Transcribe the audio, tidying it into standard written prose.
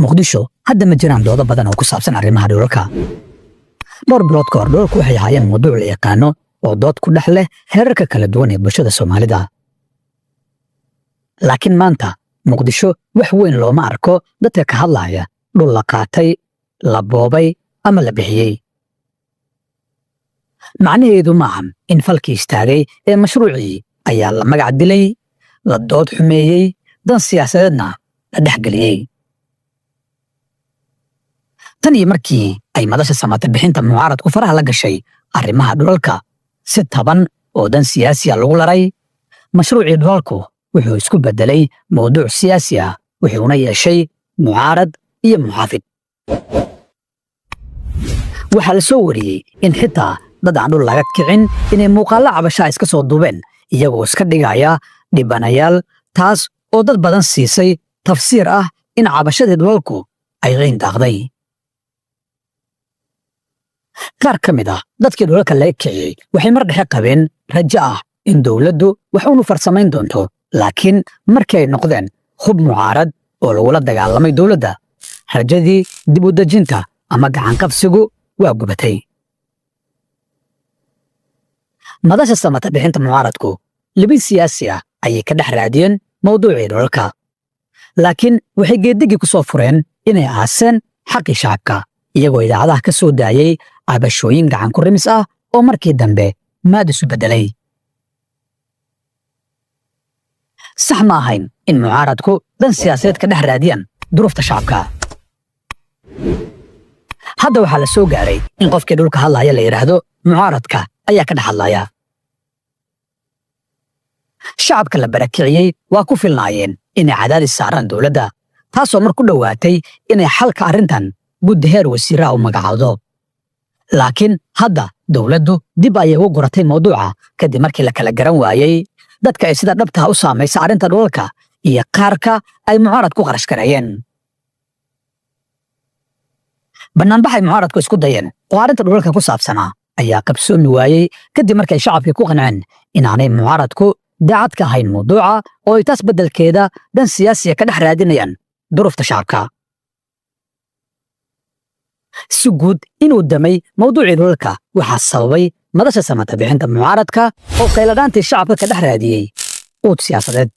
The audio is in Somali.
muqdisho hadda ma jiraan doodo badan oo ku saabsan arrimaha dhulalka. dhowr bilood ka hor dhulalku waxay ahaayeen mawduuc la yaqaano oo dood ku dhex leh heerarka kala duwan ee bulshada Soomaalida. laakiin maanta muqdisho wax weyn looma arko dadka ka hadlaya dhul la qaatay, la boobay ama la bixiyey. macnaheedu maahan in falkii istaagay ee mashruucii ayaa la magac dilay, la dood xumeeyey, dan siyaasadeedna la dhexgeliyey. tan iyo markii ay madasha samata bixinta mucaaradku faraha la gashay arrimaha dhulalka si taban oo dan siyaasiya lagu laray, mashruucii dhulalku wuxuu isku beddelay mawduuc siyaasi ah, wuxuuna yeeshay mucaarad iyo muxaafid. waxaa la soo wariyey in xitaa dad aan dhul laga kicin inay muuqaallo cabashaa iska soo duubeen iyagoo iska dhigaya dhibanayaal, taas oo dad badan siisay tafsiir ah in cabashadii dhulalku ay qiin daaqday. qaar ka mid ah dadkii dhulalka laga kiciyey waxay mar dhexe qabeen rajo ah in dowladdu wax unu farsamayn doonto, laakiin markii ay noqdeen hub mucaarad oo lagula dagaalamay dowladda, rajadii dib u dejinta ama gacanqabsigu waa gubatay. madasha samata bixinta mucaaradku libin siyaasi ah ayay ka dhex raadiyeen mawduucii dhulalka, laakiin waxay geedigii ku soo fureen inay aaseen xaqii shacabka, iyagoo idaacadaha ka soo daayey cabashooyin gacan ku rimis ah oo markii dambe maad isu beddelay. sax ma ahayn in mucaaradku dan siyaasadeed ka dhex raadiyaan duruufta shacabka. hadda waxaa la soo gaaray in qofkii dhulka hadlaya la yidhaahdo mucaaradka ayaa ka dhex hadlaya. shacabka la barakiciyey waa ku filnaayeen inay cadaadis saaraan dowladda, taasoo mar ku dhowaatay inay xalka arrintan guddi heer wasiiraha u magacaawdo. laakiin hadda dowladdu dib ayay ugu guratay mawduuca kadib markii la kala garan waayey dadka ay sida dhabtaha u saamaysa arrinta dhulalka iyo qaarka ay mucaarad ku qarash gareeyeen. bannaanbaxay mucaaradku isku dayeen oo arrinta dhulalka ku saabsanaa ayaa qabsoomi waayey kadib markay shacabkii ku qanceen inaanay mucaaradku daacad ka ahayn mawduuca oo ay taas beddelkeeda dan siyaasiya ka dhex raadinayaan duruufta shacabka. si guud inuu damay mawduucii dhulalka waxaa sababay madasha samata bixinta mucaaradka oo qayladhaantii shacabka ka dhex raadiyey uud siyaasadeed.